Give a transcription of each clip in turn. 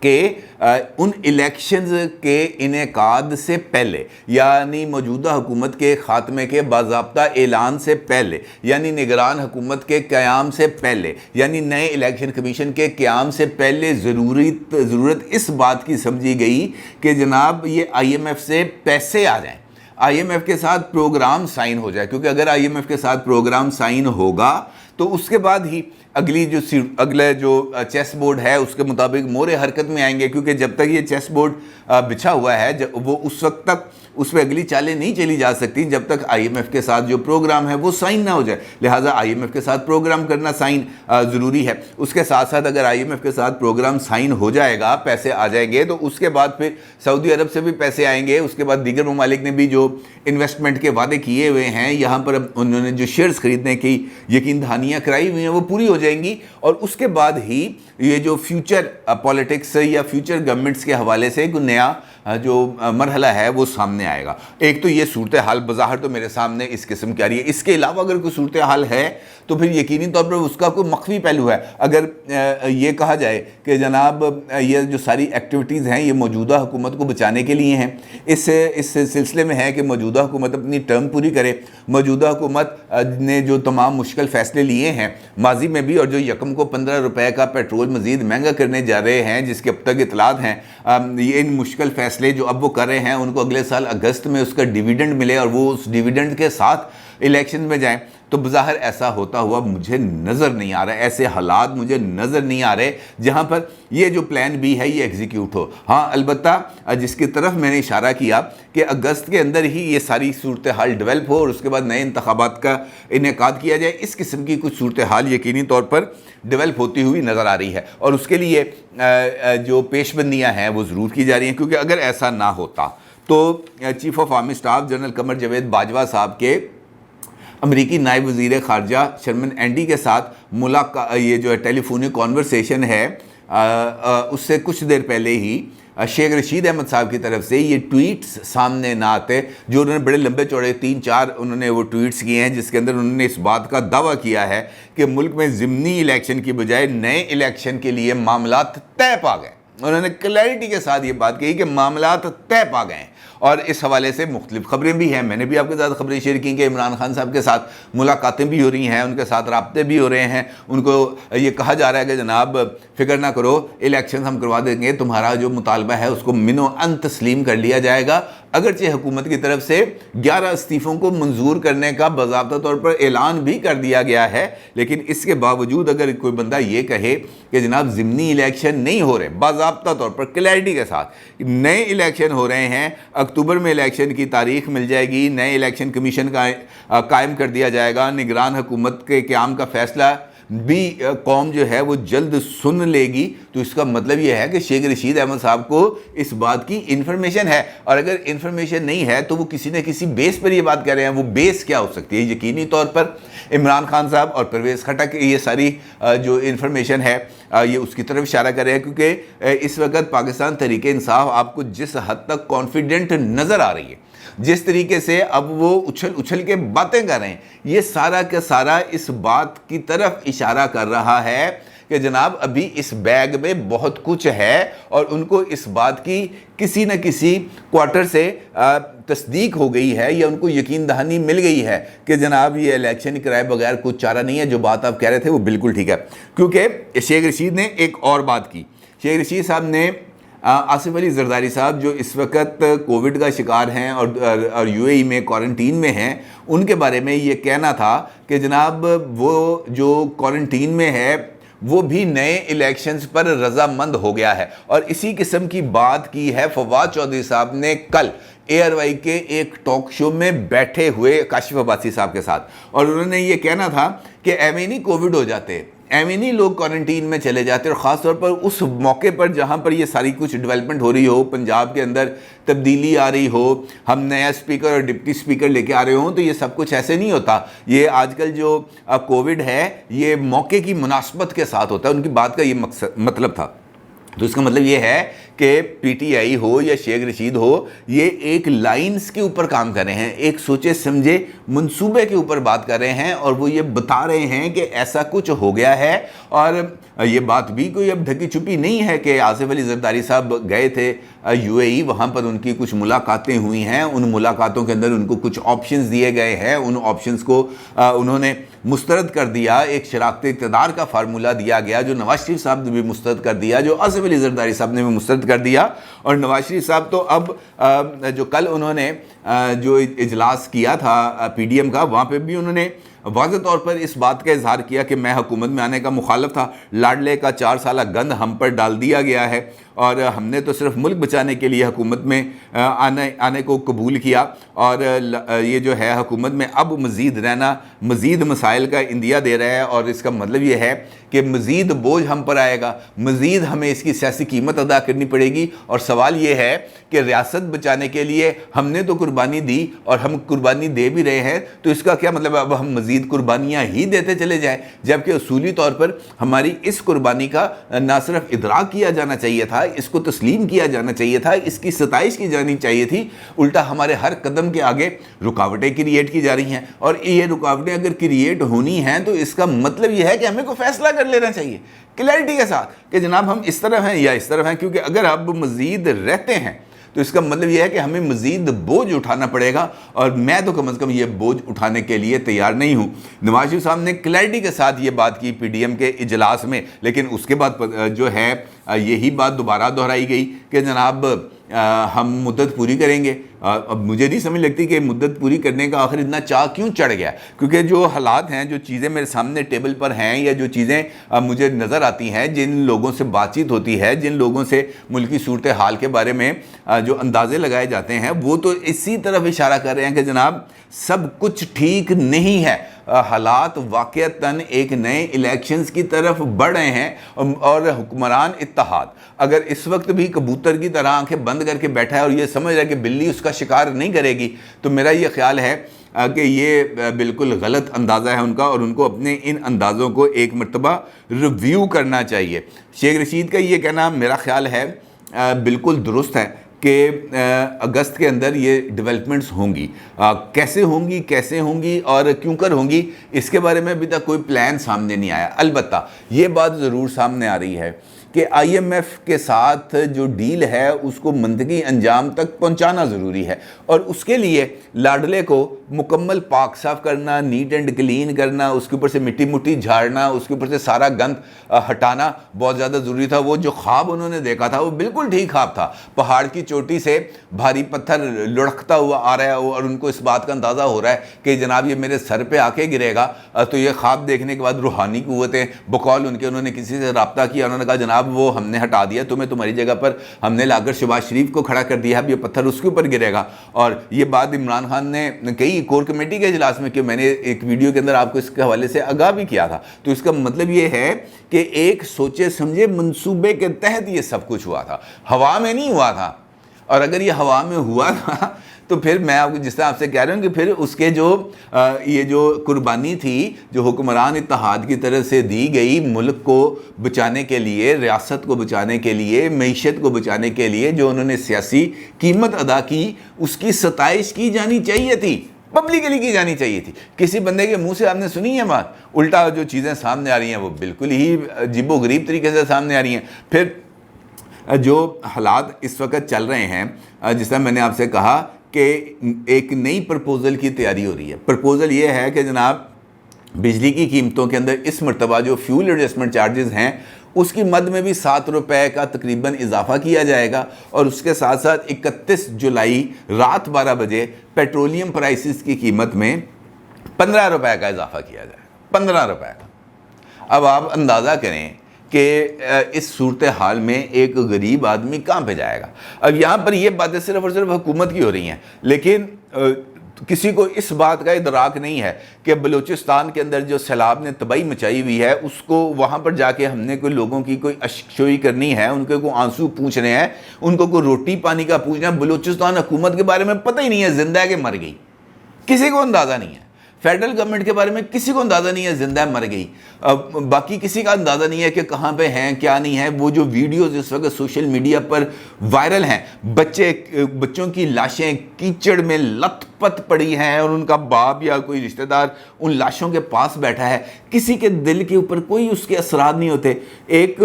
کہ ان الیکشنز کے انعقاد سے پہلے، یعنی موجودہ حکومت کے خاتمے کے باضابطہ اعلان سے پہلے، یعنی نگران حکومت کے قیام سے پہلے، یعنی نئے الیکشن کمیشن کے قیام سے پہلے ضرورت اس بات کی سمجھی گئی کہ جناب یہ آئی ایم ایف سے پیسے آ جائیں، آئی ایم ایف کے ساتھ پروگرام سائن ہو جائے، کیونکہ اگر آئی ایم ایف کے ساتھ پروگرام سائن ہوگا تو اس کے بعد ہی اگلے جو چیس بورڈ ہے اس کے مطابق مورے حرکت میں آئیں گے، کیونکہ جب تک یہ چیس بورڈ بچھا ہوا ہے وہ اس وقت تک اس پہ اگلی چالیں نہیں چلی جا سکتی جب تک آئی ایم ایف کے ساتھ جو پروگرام ہے وہ سائن نہ ہو جائے، لہٰذا آئی ایم ایف کے ساتھ پروگرام کرنا سائن ضروری ہے۔ اس کے ساتھ ساتھ اگر آئی ایم ایف کے ساتھ پروگرام سائن ہو جائے گا، پیسے آ جائیں گے، تو اس کے بعد پھر سعودی عرب سے بھی پیسے آئیں گے، اس کے بعد دیگر ممالک نے بھی جو انویسٹمنٹ کے وعدے کیے ہوئے ہیں، یہاں پر اب انہوں نے جو شیئرز خریدنے کی یقین دہانیاں کرائی ہوئی ہیں وہ پوری ہو جائیں گی، اور اس کے بعد ہی یہ جو فیوچر پولیٹکس یا فیوچر گورنمنٹس کے حوالے سے ایک نیا جو مرحلہ ہے وہ سامنے آئے گا۔ ایک تو یہ صورتحال بظاہر تو میرے سامنے اس قسم کی آ رہی ہے، اس کے علاوہ اگر کوئی صورتحال ہے تو پھر یقینی طور پر اس کا کوئی مخفی پہلو ہے۔ اگر یہ کہا جائے کہ جناب یہ جو ساری ایکٹیویٹیز ہیں یہ موجودہ حکومت کو بچانے کے لیے ہیں، اس سلسلے میں ہے کہ موجودہ حکومت اپنی ٹرم پوری کرے، موجودہ حکومت نے جو تمام مشکل فیصلے لیے ہیں ماضی میں بھی، اور جو یکم کو 15 روپے کا پیٹرول مزید مہنگا کرنے جا رہے ہیں جس کے اب تک اطلاعات ہیں، یہ ان مشکل فیصلے جو اب وہ کر رہے ہیں ان کو اگلے سال اگست میں اس کا ڈیویڈنڈ ملے اور وہ اس ڈیویڈنڈ کے ساتھ الیکشن میں جائیں، تو بظاہر ایسا ہوتا ہوا مجھے نظر نہیں آ رہا ہے، ایسے حالات مجھے نظر نہیں آ رہے جہاں پر یہ جو پلان بی ہے یہ ایگزیکیوٹ ہو۔ ہاں البتہ جس کی طرف میں نے اشارہ کیا کہ اگست کے اندر ہی یہ ساری صورتحال ڈیولپ ہو اور اس کے بعد نئے انتخابات کا انعقاد کیا جائے، اس قسم کی کچھ صورتحال یقینی طور پر ڈیولپ ہوتی ہوئی نظر آ رہی ہے، اور اس کے لیے جو پیش بندیاں ہیں وہ ضرور کی جا رہی ہیں، کیونکہ اگر ایسا نہ ہوتا تو chief of army staff general Qamar Javed Bajwa صاحب کے امریکی نائب وزیر خارجہ شرمن اینڈی کے ساتھ یہ جو ٹیلی فونک کانورسیشن ہے اس سے کچھ دیر پہلے ہی شیخ رشید احمد صاحب کی طرف سے یہ ٹویٹس سامنے نہ آتے، جو انہوں نے بڑے لمبے چوڑے 3-4 انہوں نے وہ ٹویٹس کیے ہیں جس کے اندر انہوں نے اس بات کا دعویٰ کیا ہے کہ ملک میں ضمنی الیکشن کی بجائے نئے الیکشن کے لیے معاملات طے پا گئے۔ انہوں نے کلیئرٹی کے ساتھ یہ بات کہی کہ معاملات طے پا گئے ہیں، اور اس حوالے سے مختلف خبریں بھی ہیں، میں نے بھی آپ کے ساتھ خبریں شیئر کی کہ عمران خان صاحب کے ساتھ ملاقاتیں بھی ہو رہی ہیں، ان کے ساتھ رابطے بھی ہو رہے ہیں، ان کو یہ کہا جا رہا ہے کہ جناب فکر نہ کرو، الیکشن ہم کروا دیں گے، تمہارا جو مطالبہ ہے اس کو من و ان تسلیم کر لیا جائے گا۔ اگرچہ حکومت کی طرف سے 11 استعفوں کو منظور کرنے کا باضابطہ طور پر اعلان بھی کر دیا گیا ہے، لیکن اس کے باوجود اگر کوئی بندہ یہ کہے کہ جناب ضمنی الیکشن نہیں ہو رہے، باضابطہ طور پر کلیئرٹی کے ساتھ نئے الیکشن ہو رہے ہیں، اکتوبر میں الیکشن کی تاریخ مل جائے گی، نئے الیکشن کمیشن کا قائم کر دیا جائے گا، نگران حکومت کے قیام کا فیصلہ بھی قوم جو ہے وہ جلد سن لے گی، تو اس کا مطلب یہ ہے کہ شیخ رشید احمد صاحب کو اس بات کی انفارمیشن ہے، اور اگر انفارمیشن نہیں ہے تو وہ کسی نہ کسی بیس پر یہ بات کہہ رہے ہیں۔ وہ بیس کیا ہو سکتی ہے؟ یقینی طور پر عمران خان صاحب اور پرویز خٹک یہ ساری جو انفارمیشن ہے یہ اس کی طرف اشارہ کر رہے ہیں، کیونکہ اس وقت پاکستان تحریک انصاف آپ کو جس حد تک کانفیڈنٹ نظر آ رہی ہے، جس طریقے سے اب وہ اچھل کے باتیں کر رہے ہیں، یہ سارا کا سارا اس بات کی طرف اشارہ کر رہا ہے کہ جناب ابھی اس بیگ میں بہت کچھ ہے، اور ان کو اس بات کی کسی نہ کسی کوارٹر سے تصدیق ہو گئی ہے، یا ان کو یقین دہانی مل گئی ہے کہ جناب یہ الیکشن کرائے بغیر کچھ چارہ نہیں ہے۔ جو بات آپ کہہ رہے تھے وہ بالکل ٹھیک ہے، کیونکہ شیخ رشید نے ایک اور بات کی۔ شیخ رشید صاحب نے آصف علی زرداری صاحب جو اس وقت کووڈ کا شکار ہیں اور یو اے ای میں کوارنٹین میں ہیں، ان کے بارے میں یہ کہنا تھا کہ جناب وہ جو کوارنٹین میں ہے وہ بھی نئے الیکشنز پر رضامند ہو گیا ہے، اور اسی قسم کی بات کی ہے فواد چودھری صاحب نے کل اے آر وائی کے ایک ٹاک شو میں بیٹھے ہوئے کاشف عباسی صاحب کے ساتھ، اور انہوں نے یہ کہنا تھا کہ ایویں نہیں کووڈ ہو جاتے، ایویں نہیں لوگ کوارنٹین میں چلے جاتے، اور خاص طور پر اس موقع پر جہاں پر یہ ساری کچھ ڈیولپمنٹ ہو رہی ہو، پنجاب کے اندر تبدیلی آ رہی ہو، ہم نیا اسپیکر اور ڈپٹی اسپیکر لے کے آ رہے ہوں، تو یہ سب کچھ ایسے نہیں ہوتا۔ یہ آج کل جو کووڈ ہے یہ موقع کی مناسبت کے ساتھ ہوتا ہے، ان کی بات کا یہ مطلب تھا۔ تو اس کا مطلب یہ ہے کہ پی ٹی آئی ہو یا شیخ رشید ہو، یہ ایک لائنز کے اوپر کام کر رہے ہیں، ایک سوچے سمجھے منصوبے کے اوپر بات کر رہے ہیں، اور وہ یہ بتا رہے ہیں کہ ایسا کچھ ہو گیا ہے۔ اور یہ بات بھی کوئی اب ڈھکی چھپی نہیں ہے کہ آصف علی زرداری صاحب گئے تھے یو اے ای، وہاں پر ان کی کچھ ملاقاتیں ہوئی ہیں، ان ملاقاتوں کے اندر ان کو کچھ آپشنز دیے گئے ہیں، ان آپشنز کو انہوں نے مسترد کر دیا، ایک شراکت اقتدار کا فارمولہ دیا گیا جو نواز شریف صاحب نے بھی مسترد کر دیا، جو آصف علی زرداری صاحب نے بھی مسترد کر دیا۔ اور نواز شریف صاحب تو اب جو کل انہوں نے جو اجلاس کیا تھا پی ڈی ایم کا، وہاں پہ بھی انہوں نے واضح طور پر اس بات کا اظہار کیا کہ میں حکومت میں آنے کا مخالف تھا، لاڈلے کا 4 سالہ گند ہم پر ڈال دیا گیا ہے، اور ہم نے تو صرف ملک بچانے کے لیے حکومت میں آنے کو قبول کیا، اور یہ جو ہے حکومت میں اب مزید رہنا مزید مسائل کا اندیا دے رہا ہے، اور اس کا مطلب یہ ہے کہ مزید بوجھ ہم پر آئے گا، مزید ہمیں اس کی سیاسی قیمت ادا کرنی پڑے گی۔ اور سوال یہ ہے کہ ریاست بچانے کے لیے ہم نے تو قربانی دی، اور ہم قربانی دے بھی رہے ہیں، تو اس کا کیا مطلب اب ہم مزید قربانیاں ہی دیتے چلے جائیں، جبکہ اصولی طور پر ہماری اس قربانی کا نہ صرف ادراک کیا جانا چاہیے تھا، اس کو تسلیم کیا جانا چاہیے تھا، اس کی ستائش کی جانی چاہیے تھی، الٹا ہمارے ہر قدم کے آگے رکاوٹیں کریٹ کی جا رہی ہیں۔ اور یہ رکاوٹیں اگر کریٹ ہونی ہیں تو اس کا مطلب یہ ہے کہ ہمیں کوئی فیصلہ کر لینا چاہیے کلیئرٹی کے ساتھ کہ جناب ہم اس طرف ہیں یا اس طرف ہیں، کیونکہ اگر اب مزید رہتے ہیں تو اس کا مطلب یہ ہے کہ ہمیں مزید بوجھ اٹھانا پڑے گا، اور میں تو کم از کم یہ بوجھ اٹھانے کے لیے تیار نہیں ہوں۔ نواز شریف صاحب نے کلیئرٹی کے ساتھ یہ بات کی پی ڈی ایم کے اجلاس میں، لیکن اس کے بعد جو ہے یہی بات دوبارہ دہرائی گئی کہ جناب ہم مدت پوری کریں گے۔ اب مجھے نہیں سمجھ لگتی کہ مدت پوری کرنے کا آخر اتنا چاہ کیوں چڑھ گیا، کیونکہ جو حالات ہیں، جو چیزیں میرے سامنے ٹیبل پر ہیں، یا جو چیزیں مجھے نظر آتی ہیں، جن لوگوں سے بات چیت ہوتی ہے، جن لوگوں سے ملکی صورتحال کے بارے میں جو اندازے لگائے جاتے ہیں، وہ تو اسی طرف اشارہ کر رہے ہیں کہ جناب سب کچھ ٹھیک نہیں ہے، حالات واقعتاً ایک نئے الیکشنز کی طرف بڑھ رہے ہیں، اور حکمران اتحاد اگر اس وقت بھی کبوتر کی طرح آنکھیں بند کر کے بیٹھا ہے اور یہ سمجھ رہا ہے کہ بلی اس کا شکار نہیں کرے گی، تو میرا یہ خیال ہے کہ یہ بالکل غلط اندازہ ہے ان کا، اور ان کو اپنے ان اندازوں کو ایک مرتبہ ریویو کرنا چاہیے۔ شیخ رشید کا یہ کہنا میرا خیال ہے بالکل درست ہے کہ اگست کے اندر یہ ڈیولپمنٹس ہوں گی، کیسے ہوں گی اور کیوں کر ہوں گی، اس کے بارے میں ابھی تک کوئی پلان سامنے نہیں آیا۔ البتہ یہ بات ضرور سامنے آ رہی ہے کہ آئی ایم ایف کے ساتھ جو ڈیل ہے اس کو منطقی انجام تک پہنچانا ضروری ہے، اور اس کے لیے لاڈلے کو مکمل پاک صاف کرنا، نیٹ اینڈ کلین کرنا، اس کے اوپر سے مٹی مٹی جھاڑنا، اس کے اوپر سے سارا گند ہٹانا بہت زیادہ ضروری تھا۔ وہ جو خواب انہوں نے دیکھا تھا وہ بالکل ٹھیک خواب تھا، پہاڑ کی چوٹی سے بھاری پتھر لڑکتا ہوا آ رہا ہے، اور ان کو اس بات کا اندازہ ہو رہا ہے کہ جناب یہ میرے سر پہ آ کے گرے گا، تو یہ خواب دیکھنے کے بعد روحانی قوتیں بقول ان کے، انہوں نے کسی سے رابطہ کیا، انہوں نے کہا جناب وہ ہم نے ہٹا دیا، تمہاری جگہ پر ہم نے لا کر شہباز شریف کو کھڑا کر دیا، اب یہ پتھر اس کے اوپر گرے گا۔ اور یہ بات عمران خان نے کئی کور کمیٹی کے اجلاس میں، کہ میں نے ایک ویڈیو کے اندر آپ کو اس کے حوالے سے آگاہ بھی کیا تھا، تو اس کا مطلب یہ ہے کہ ایک سوچے سمجھے منصوبے کے تحت یہ سب کچھ ہوا تھا، ہوا میں نہیں ہوا تھا۔ اور اگر یہ ہوا میں ہوا تھا تو پھر میں آپ کو جس طرح آپ سے کہہ رہا ہوں کہ پھر اس کے یہ جو قربانی تھی جو حکمران اتحاد کی طرف سے دی گئی ملک کو بچانے کے لیے، ریاست کو بچانے کے لیے، معیشت کو بچانے کے لیے، جو انہوں نے سیاسی قیمت ادا کی، اس کی ستائش کی جانی چاہیے تھی، پبلکلی کی جانی چاہیے تھی۔ کسی بندے کے منہ سے آپ نے سنی ہے بات؟ الٹا جو چیزیں سامنے آ رہی ہیں وہ بالکل ہی عجیب و غریب طریقے سے سامنے آ رہی ہیں۔ پھر جو حالات اس وقت چل رہے ہیں، جس طرح میں نے آپ سے کہا کہ ایک نئی پرپوزل کی تیاری ہو رہی ہے۔ پرپوزل یہ ہے کہ جناب بجلی کی قیمتوں کے اندر اس مرتبہ جو فیول ایڈجسٹمنٹ چارجز ہیں اس کی مد میں بھی 7 روپے کا تقریباً اضافہ کیا جائے گا، اور اس کے ساتھ ساتھ 31 جولائی رات 12 بجے پیٹرولیم پرائسز کی قیمت میں 15 روپے کا اضافہ کیا جائے، 15 روپے کا۔ اب آپ اندازہ کریں کہ اس صورتحال میں ایک غریب آدمی کہاں پہ جائے گا۔ اب یہاں پر یہ باتیں صرف اور صرف حکومت کی ہو رہی ہیں، لیکن کسی کو اس بات کا ادراک نہیں ہے کہ بلوچستان کے اندر جو سیلاب نے تباہی مچائی ہوئی ہے، اس کو وہاں پر جا کے ہم نے کوئی لوگوں کی کوئی اشکشوئی کرنی ہے، ان کے کوئی آنسو پوچھنے ہیں، ان کو کوئی روٹی پانی کا پوچھنا ہے۔ بلوچستان حکومت کے بارے میں پتہ ہی نہیں ہے زندہ ہے کہ مر گئی، کسی کو اندازہ نہیں ہے۔ فیڈرل گورنمنٹ کے بارے میں کسی کو اندازہ نہیں ہے زندہ ہے مر گئی، باقی کسی کا اندازہ نہیں ہے کہ کہاں پہ ہیں کیا نہیں ہے۔ وہ جو ویڈیوز اس وقت سوشل میڈیا پر وائرل ہیں، بچوں کی لاشیں کیچڑ میں لت پت پڑی ہیں اور ان کا باپ یا کوئی رشتہ دار ان لاشوں کے پاس بیٹھا ہے، کسی کے دل کے اوپر کوئی اس کے اثرات نہیں ہوتے۔ ایک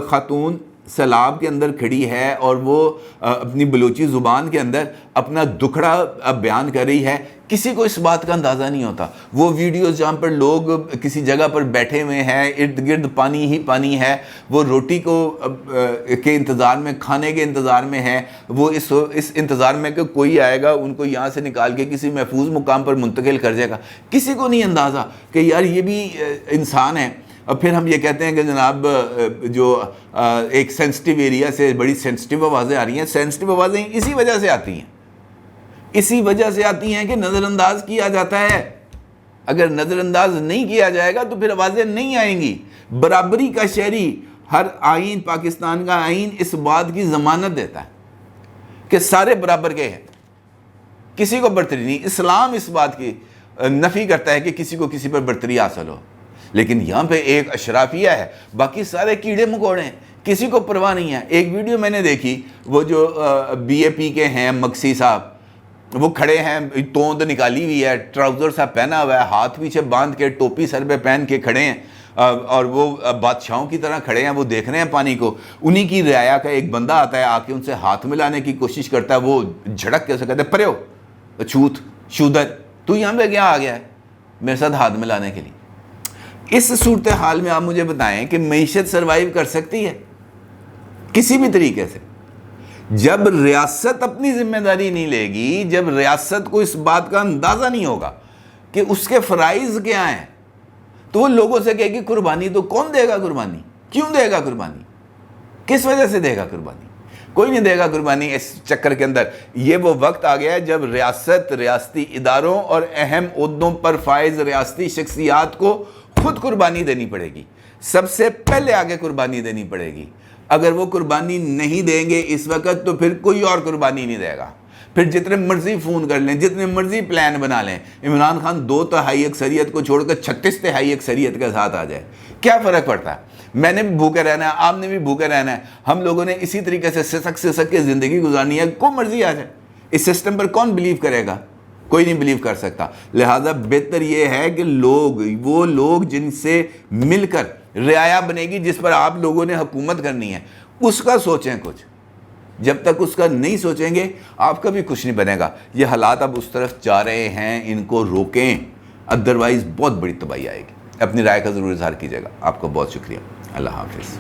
خاتون سیلاب کے اندر کھڑی ہے اور وہ اپنی بلوچی زبان کے اندر اپنا دکھڑا بیان کر رہی ہے، کسی کو اس بات کا اندازہ نہیں ہوتا۔ وہ ویڈیوز جہاں پر لوگ کسی جگہ پر بیٹھے ہوئے ہیں، ارد گرد پانی ہی پانی ہے، وہ روٹی کے انتظار میں، کھانے کے انتظار میں ہے، وہ اس انتظار میں کہ کوئی آئے گا ان کو یہاں سے نکال کے کسی محفوظ مقام پر منتقل کر جائے گا۔ کسی کو نہیں اندازہ کہ یار یہ بھی انسان ہے۔ اور پھر ہم یہ کہتے ہیں کہ جناب جو ایک سینسٹیو ایریا سے بڑی سینسٹیو آوازیں آ رہی ہیں، سینسٹیو آوازیں اسی وجہ سے آتی ہیں، اسی وجہ سے آتی ہیں کہ نظر انداز کیا جاتا ہے۔ اگر نظر انداز نہیں کیا جائے گا تو پھر آوازیں نہیں آئیں گی۔ برابری کا شہری، ہر آئین، پاکستان کا آئین اس بات کی ضمانت دیتا ہے کہ سارے برابر کے ہیں، کسی کو برتری نہیں۔ اسلام اس بات کی نفی کرتا ہے کہ کسی کو کسی پر برتری حاصل ہو، لیکن یہاں پہ ایک اشرافیہ ہے، باقی سارے کیڑے مکوڑے ہیں، کسی کو پرواہ نہیں ہے۔ ایک ویڈیو میں نے دیکھی، وہ جو بی اے پی کے ہیں مکسی صاحب، وہ کھڑے ہیں، توند نکالی ہوئی ہے، ٹراؤزر سا پہنا ہوا ہے، ہاتھ پیچھے باندھ کے، ٹوپی سر پہ پہن کے کھڑے ہیں، اور وہ بادشاہوں کی طرح کھڑے ہیں، وہ دیکھ رہے ہیں پانی کو۔ انہی کی رعایا کا ایک بندہ آتا ہے، آ کے ان سے ہاتھ ملانے کی کوشش کرتا ہے، وہ جھڑک کے اسے کہتے ہیں پرے ہو چھوت شودر، تو یہاں پہ کیا آ گیا ہے میرے ساتھ ہاتھ ملانے کے لیے؟ اس صورتحال میں آپ مجھے بتائیں کہ معیشت سروائیو کر سکتی ہے کسی بھی طریقے سے؟ جب ریاست اپنی ذمہ داری نہیں لے گی، جب ریاست کو اس بات کا اندازہ نہیں ہوگا کہ اس کے فرائض کیا ہیں، تو وہ لوگوں سے کہے گی قربانی تو کون دے گا؟ قربانی کیوں دے گا؟ قربانی کس وجہ سے دے گا؟ قربانی کوئی نہیں دے گا قربانی۔ اس چکر کے اندر یہ وہ وقت آ گیا ہے جب ریاست، ریاستی اداروں اور اہم عہدوں پر فائز ریاستی شخصیات کو خود قربانی دینی پڑے گی، سب سے پہلے آگے قربانی دینی پڑے گی۔ اگر وہ قربانی نہیں دیں گے اس وقت تو پھر کوئی اور قربانی نہیں دے گا۔ پھر جتنے مرضی فون کر لیں، جتنے مرضی پلان بنا لیں، عمران خان 2/3 اکثریت کو چھوڑ کر 36/3 اکثریت کے ساتھ آ جائے، کیا فرق پڑتا ہے؟ میں نے بھی بھوکے رہنا ہے، آپ نے بھی بھوکے رہنا ہے، ہم لوگوں نے اسی طریقے سے سسک کے زندگی گزارنی ہے۔ کوئی مرضی آ جائے، اس سسٹم پر کون بلیو کرے گا؟ کوئی نہیں بلیو کر سکتا۔ لہٰذا بہتر یہ ہے کہ وہ لوگ جن سے مل کر رعایا بنے گی، جس پر آپ لوگوں نے حکومت کرنی ہے، اس کا سوچیں کچھ۔ جب تک اس کا نہیں سوچیں گے آپ کا بھی کچھ نہیں بنے گا۔ یہ حالات اب اس طرف جا رہے ہیں، ان کو روکیں، ادروائز بہت بڑی تباہی آئے گی۔ اپنی رائے کا ضرور اظہار کیجیے گا۔ آپ کو بہت شکریہ۔ اللہ حافظ۔